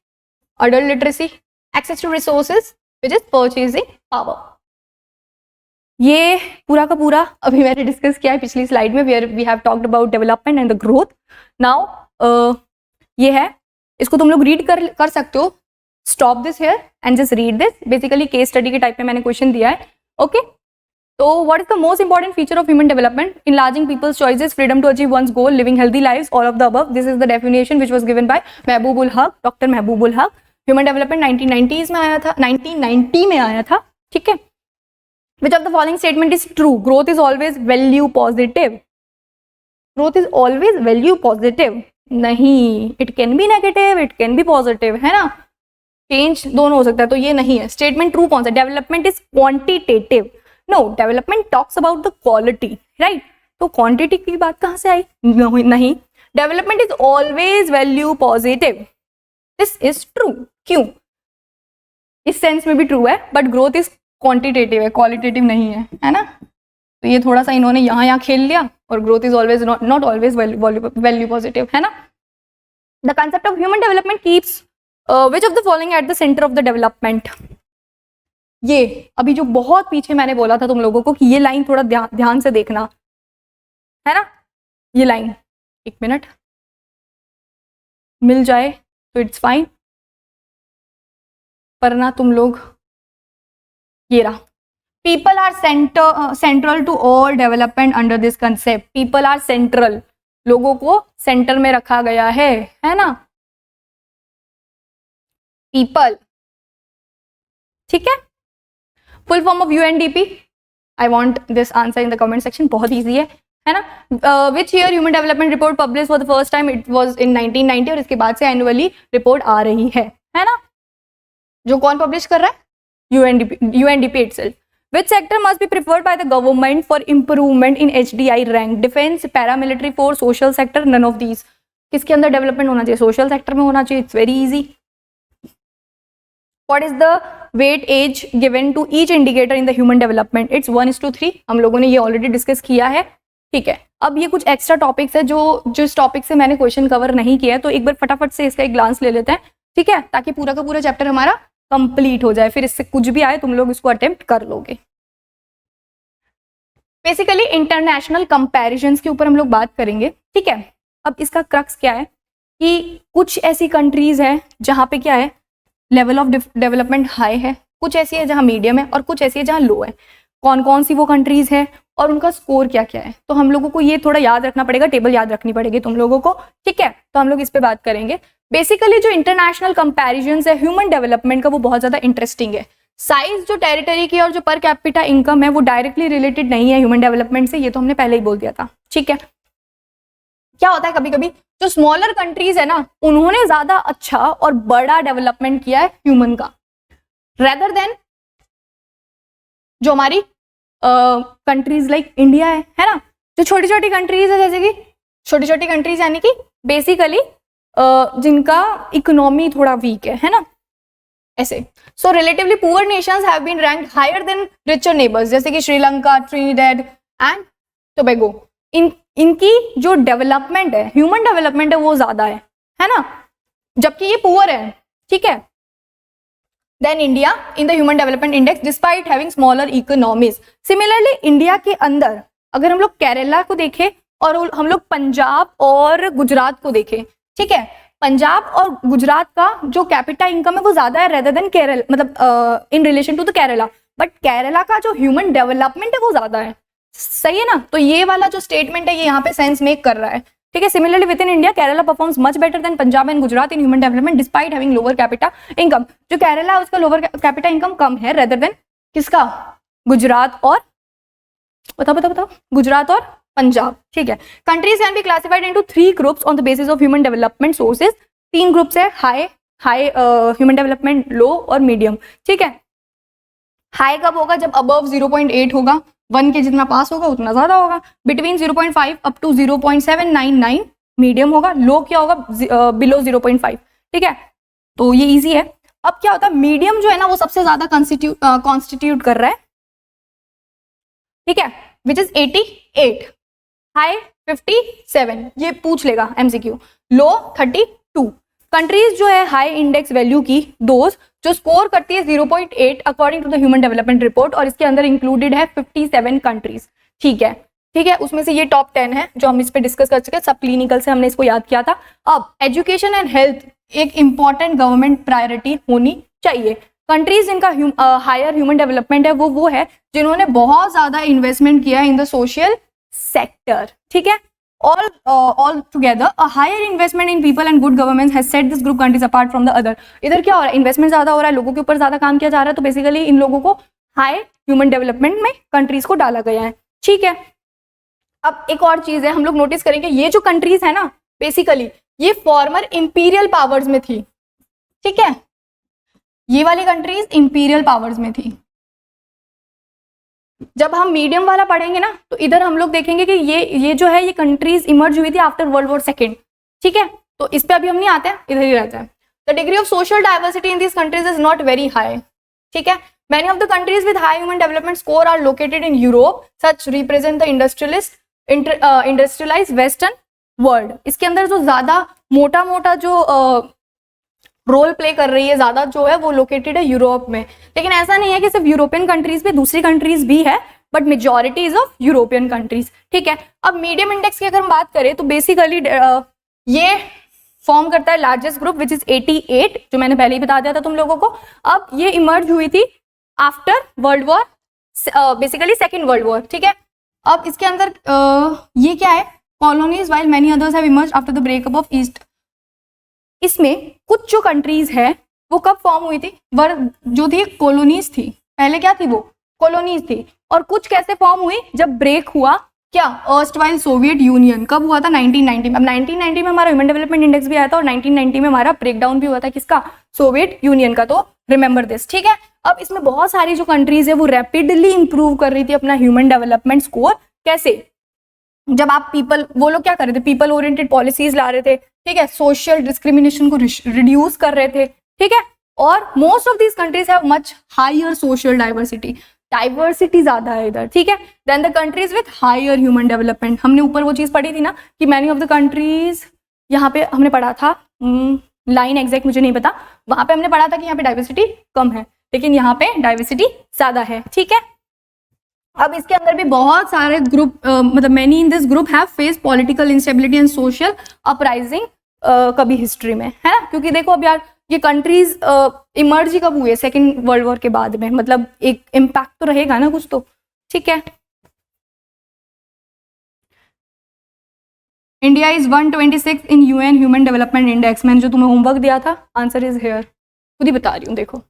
adult literacy, access to resources, which is purchasing power. ये पूरा का पूरा अभी मैंने डिस्कस किया है पिछली स्लाइड में, where we have talked about development and the growth. Now ये है, इसको तुम लोग रीड कर सकते हो। Stop this here and just read this. Basically case study के टाइप में मैंने क्वेश्चन दिया है, ओके? तो what is the most important feature of human development? Enlarging people's choices, freedom to achieve one's goal, living healthy lives, all of the above. This is the definition which was given by महबूब उल हक, doctor Mahbub ul हक। Human development 1990s में आया था, 1990 में आया था, ठीक है? Which of the following statement is true? Growth is always value positive. Growth is always value positive. नहीं, it can be negative, it can be positive, है ना? Change दोनों हो सकता है, तो ये नहीं है। Statement true कौन सा? Development is quantitative. No, development talks about the quality, right? तो quantity की बात कहाँ से आई? नहीं। Development is always value positive. This is true. क्यों? इस सेंस में भी ट्रू है, बट ग्रोथ इज क्वांटिटेटिव है, क्वालिटेटिव नहीं है ना? तो ये थोड़ा सा इन्होंने यहाँ खेल लिया, और growth is always not always value positive, है ना? The concept of human development keeps which of the following at the centre of the development. ये अभी जो बहुत पीछे मैंने बोला था तुम लोगों को कि ये लाइन थोड़ा ध्यान से देखना, है ना? ये लाइन एक मिनट मिल जाए तो इट्स फाइन, पर ना तुम लोग ये रहा। People are central to all development under this concept. People are central, लोगों को सेंटर में रखा गया है ना? पीपल, ठीक है? Full form of UNDP. I want this answer in the comment section, बहुत इजी है ना? Which year human development report publish for the first time? It was in 1990, और इसके बाद से एनुअली रिपोर्ट आ रही है ना? जो कौन पब्लिश कर रहा है? UNDP itself. Which sector must be preferred by the government for improvement in HDI rank? Defense, paramilitary force, social sector, none of these. किसके अंदर डेवलपमेंट होना चाहिए? सोशल सेक्टर में होना चाहिए। It's very easy. What is the weight age given to each indicator in the human development? It's 1:3. हम लोगों ने ये ऑलरेडी डिस्कस किया है, ठीक है? अब ये कुछ एक्स्ट्रा टॉपिक्स है जो इस टॉपिक से मैंने क्वेश्चन कवर नहीं किया है, तो एक बार फटाफट से इसका एक ग्लांस ले लेते हैं, ठीक है? ताकि पूरा का पूरा चैप्टर हमारा कंप्लीट हो जाए, फिर इससे कुछ भी आए तुम लोग इसको अटेम्प्ट कर लोगे। बेसिकली इंटरनेशनल कंपैरिजंस के ऊपर हम लोग बात करेंगे, ठीक है? अब इसका क्रक्स क्या है कि कुछ ऐसी कंट्रीज हैं जहाँ पे क्या है, लेवल ऑफ डेवलपमेंट हाई है, कुछ ऐसी है जहाँ मीडियम है, और कुछ ऐसी है जहाँ लो है। कौन कौन सी वो कंट्रीज है और उनका स्कोर क्या क्या है, तो हम लोगों को ये थोड़ा याद रखना पड़ेगा, टेबल याद रखनी पड़ेगी तुम लोगों को, ठीक है? तो हम लोग इस पे बात करेंगे। बेसिकली जो इंटरनेशनल कंपैरिजंस है ह्यूमन डेवलपमेंट का, वो बहुत ज्यादा इंटरेस्टिंग है। साइज जो टेरिटरी की और जो पर कैपिटा इनकम है वो डायरेक्टली रिलेटेड नहीं है ह्यूमन डेवलपमेंट से, ये तो हमने पहले ही बोल दिया था, ठीक है? क्या होता है कभी कभी जो स्मॉलर कंट्रीज है ना, उन्होंने ज्यादा अच्छा और बड़ा डेवलपमेंट किया है ह्यूमन का, रेदर देन जो हमारी कंट्रीज लाइक इंडिया है ना? जो छोटी छोटी कंट्रीज है, जैसे कि छोटी छोटी कंट्रीज यानी कि बेसिकली जिनका इकोनॉमी थोड़ा वीक है ना, ऐसे। So relatively poor nations have been ranked higher than richer neighbours, जैसे कि श्रीलंका, ट्रिनिडेड एंड टोबैगो। इनकी जो डेवलपमेंट है, ह्यूमन डेवलपमेंट है, वो ज्यादा है ना? जबकि ये पुअर है, ठीक है, then India in the human development index despite having smaller economies. Similarly India के अंदर अगर हम लोग केरला को देखें और हम लोग पंजाब और गुजरात को देखें, ठीक है, पंजाब और गुजरात का जो कैपिटा इनकम है वो ज्यादा है रेदर देन केरल, मतलब in relation to the Kerala, but Kerala का जो ह्यूमन डेवलपमेंट है वो ज्यादा है, सही है ना। तो ये वाला जो स्टेटमेंट है ये यहाँ पे सेंस मेक कर रहा है, ठीक है। Similarly with in India Kerala performs much better than Punjab and Gujarat in human development despite having lower capita income. जो केरला उसका लोअर कैपिटा इनकम कम है रेदर देन किसका, गुजरात और बताओ गुजरात और पंजाब, ठीक है। Countries can be classified into 3 groups on the basis of human development sources. 3 groups है, हाई ह्यूमन डेवलपमेंट, लो और मीडियम, ठीक है। हाई कब होगा, जब अबव 0.8 होगा, 1 के जितना पास होगा उतना ज्यादा होगा, बिटवीन 0.5 अप टू 0.799 मीडियम होगा, लो क्या होगा बिलो 0.5, ठीक है। तो ये इजी है। अब क्या होता है, मीडियम जो है ना वो सबसे ज्यादा कॉन्स्टिट्यूट कर रहा है, ठीक है, विच इज 88, हाई 57, ये पूछ लेगा एमसीक्यू, लो 32। कंट्रीज जो है हाई इंडेक्स वैल्यू की दोस्त जो स्कोर करती है 0.8 according to the human development report, और इसके अंदर इंक्लूडेड है 57 कंट्रीज, ठीक है, ठीक है। उसमें से ये टॉप 10 है जो हम इस पे डिस्कस कर चुके हैं, सब क्लिनिकल से हमने इसको याद किया था। अब एजुकेशन एंड हेल्थ एक इंपॉर्टेंट गवर्नमेंट प्रायोरिटी होनी चाहिए। कंट्रीज जिनका हायर ह्यूमन डेवलपमेंट है वो है जिन्होंने बहुत ज्यादा इन्वेस्टमेंट किया है इन द सोशल सेक्टर, ठीक है। all together a higher investment in people and good governance has set this group countries apart from the other। इधर क्या हो रहा है, इन्वेस्टमेंट ज्यादा हो रहा है, लोगों के ऊपर ज्यादा काम किया जा रहा है, तो बेसिकली इन लोगों को हाई ह्यूमन डेवलपमेंट में कंट्रीज को डाला गया है, ठीक है। अब एक और चीज है, हम लोग नोटिस करेंगे ये जो कंट्रीज है ना बेसिकली ये फॉर्मर इंपीरियल पावर्स में थी, ठीक है, ये वाली कंट्रीज इंपीरियल पावर्स में थी। जब हम मीडियम वाला पढ़ेंगे ना तो इधर हम लोग देखेंगे कि ये जो है ये कंट्रीज इमर्ज हुई थी आफ्टर वर्ल्ड वॉर सेकेंड, ठीक है। तो इस पे अभी हम नहीं आते हैं, इधर ही रहता है। The degree of social diversity in this countries is not very high, ठीक है। Many of the countries with high human development score are located in Europe, such represent the industrialised western world. इसके अंदर जो ज्यादा मोटा जो role play कर रही है ज्यादा जो है वो लोकेटेड है यूरोप में, लेकिन ऐसा नहीं है कि सिर्फ यूरोपियन कंट्रीज पे, दूसरी कंट्रीज भी है, but majority is of European countries, ठीक है। अब मीडियम इंडेक्स की अगर हम बात करें तो बेसिकली ये फॉर्म करता है लार्जेस्ट ग्रुप विच इज 88, जो मैंने पहले ही बता दिया था तुम लोगों को। अब ये इमर्ज हुई थी after world war, basically second world war, ठीक है। अब इसके अंदर ये क्या है, colonies while many others have emerged after the breakup of east. इसमें कुछ जो कंट्रीज है वो कब फॉर्म हुई थी, जो थी कॉलोनीज थी, पहले क्या थी वो कॉलोनीज थी, और कुछ कैसे फॉर्म हुई जब ब्रेक हुआ, क्या अर्स्टवाइल सोवियत यूनियन, कब हुआ था 1990 में। अब 1990 में हमारा ह्यूमन डेवलपमेंट इंडेक्स भी आया था और 1990 में हमारा ब्रेकडाउन भी हुआ था किसका, सोवियत यूनियन का, तो रिमेंबर दिस, ठीक है। अब इसमें बहुत सारी जो कंट्रीज है वो रैपिडली इंप्रूव कर रही थी अपना ह्यूमन डेवलपमेंट स्कोर, कैसे, जब आप वो लोग क्या कर रहे थे, पीपल ओरिएंटेड पॉलिसीज ला रहे थे, ठीक है, सोशल डिस्क्रिमिनेशन को रिड्यूस कर रहे थे, ठीक है। और most of these countries have much higher social diversity ज्यादा है इधर, ठीक है, then the countries with higher human development. हमने ऊपर वो चीज पढ़ी थी ना कि मैनी ऑफ द कंट्रीज, यहाँ पे हमने पढ़ा था, लाइन एग्जैक्ट मुझे नहीं पता, वहां पे हमने पढ़ा था कि यहाँ पे डाइवर्सिटी कम है, लेकिन यहाँ पे डाइवर्सिटी ज्यादा है, ठीक है। अब इसके अंदर भी बहुत सारे ग्रुप, मतलब many in this group have face political instability and social uprising कभी हिस्ट्री में, है ना, क्योंकि देखो अब यार ये कंट्रीज इमर्ज ही कब हुए, सेकेंड वर्ल्ड वॉर के बाद में, मतलब एक इम्पैक्ट तो रहेगा ना कुछ तो, ठीक है। India is 126 in UN human development index. मैंने जो तुम्हें होमवर्क दिया था आंसर इज हेयर, खुद ही बता रही हूँ, देखो।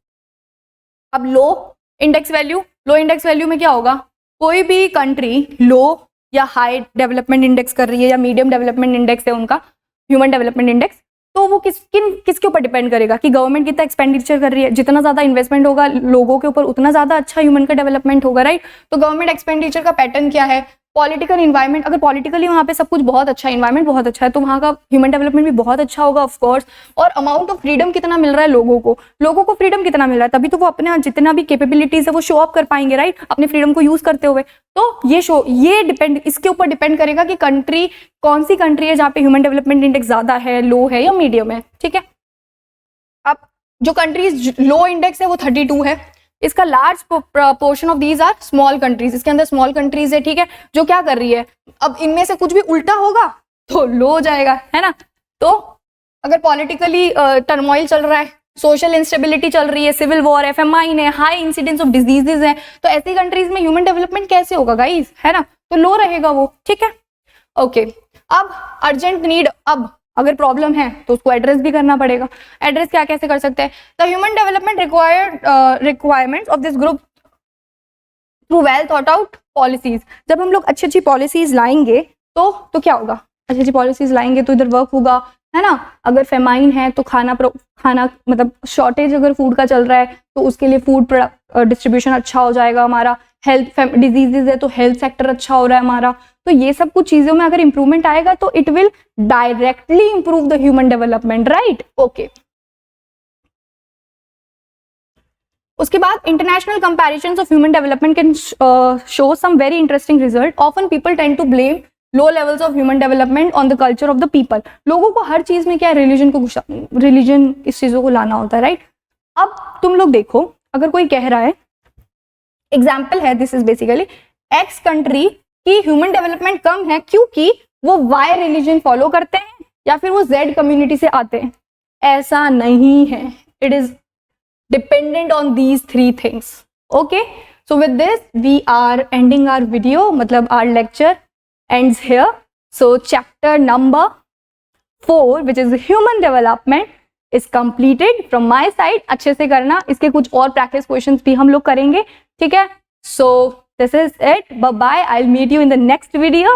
अब लो इंडेक्स वैल्यू में क्या होगा, कोई भी कंट्री लो या हाई डेवलपमेंट इंडेक्स कर रही है या मीडियम डेवलपमेंट इंडेक्स है उनका ह्यूमन डेवलपमेंट इंडेक्स, तो वो किसके ऊपर डिपेंड करेगा कि गवर्नमेंट कितना एक्सपेंडिचर कर रही है। जितना ज्यादा इन्वेस्टमेंट होगा लोगों के ऊपर उतना ज्यादा अच्छा ह्यूमन का डेवलपमेंट होगा, राइट। तो गवर्नमेंट एक्सपेंडिचर का पैटर्न क्या है, पॉलिटिकल इन्वायरमेंट, अगर पॉलिटिकली वहाँ पे सब कुछ बहुत अच्छा है, इन्वायरमेंट बहुत अच्छा है, तो वहाँ का ह्यूमन डेवलपमेंट भी बहुत अच्छा होगा ऑफ कोर्स। और अमाउंट ऑफ फ्रीडम कितना मिल रहा है लोगों को फ्रीडम कितना मिल रहा है, तभी तो वो अपने जितना भी कैपेबिलिटीज है वो शो अप कर पाएंगे, राइट, अपने फ्रीडम को यूज करते हुए। तो ये डिपेंड, इसके ऊपर डिपेंड करेगा कि कंट्री कौन सी कंट्री है जहाँ पे ह्यूमन डेवलपमेंट इंडेक्स ज्यादा है, लो है या मीडियम है, ठीक है। जो कंट्रीज लो इंडेक्स है वो 32 है। इसका large portion of these are small countries, इसके अंदर स्मॉल कंट्रीज है, ठीक है, जो क्या कर रही है, अब इनमें से कुछ भी उल्टा होगा तो लो हो जाएगा, है ना। तो अगर पॉलिटिकली टर्मोइल चल रहा है, सोशल इंस्टेबिलिटी चल रही है, सिविल वॉर है, फेमाइन है, हाई इंसिडेंस ऑफ डिजीजेज है, तो ऐसी कंट्रीज में ह्यूमन डेवलपमेंट कैसे होगा गाइस, है ना, तो लो रहेगा वो, ठीक है। ओके, अब अर्जेंट नीड, अब अगर प्रॉब्लम है तो उसको एड्रेस भी करना पड़ेगा। एड्रेस क्या कैसे कर सकते हैं, the human development requirements of this group through well thought out policies. जब हम लोग अच्छी अच्छी पॉलिसीज लाएंगे तो क्या होगा, अच्छी अच्छी पॉलिसीज लाएंगे तो इधर वर्क होगा, है ना। अगर फेमाइन है तो खाना मतलब शॉर्टेज अगर फूड का चल रहा है तो उसके लिए फूड डिस्ट्रीब्यूशन अच्छा हो जाएगा हमारा। हेल्थ डिजीजेज है तो हेल्थ सेक्टर अच्छा हो रहा है हमारा। तो ये सब कुछ चीजों में अगर इंप्रूवमेंट आएगा तो it will directly improve the human development, right. Okay, उसके बाद international comparisons of human development can show some very interesting result. Often people tend to blame low levels of human development on the culture of the people. लोगों को हर चीज में क्या है, religion इस चीजों को लाना होता है, राइट। अब तुम लोग देखो, अगर कोई कह रहा है, एग्जाम्पल है, this is basically x country की ह्यूमन डेवलपमेंट कम है क्योंकि वो वाई रिलीजन फॉलो करते हैं या फिर वो जेड कम्युनिटी से आते हैं। ऐसा नहीं है, it is dependent on these 3 things. Okay, so with this we are ending our video, मतलब our lecture ends here. So chapter number 4 which is human development is completed from my side. अच्छे से करना, इसके कुछ और practice questions भी हम लोग करेंगे, ठीक है। So this is it, bye bye, I'll meet you in the next video.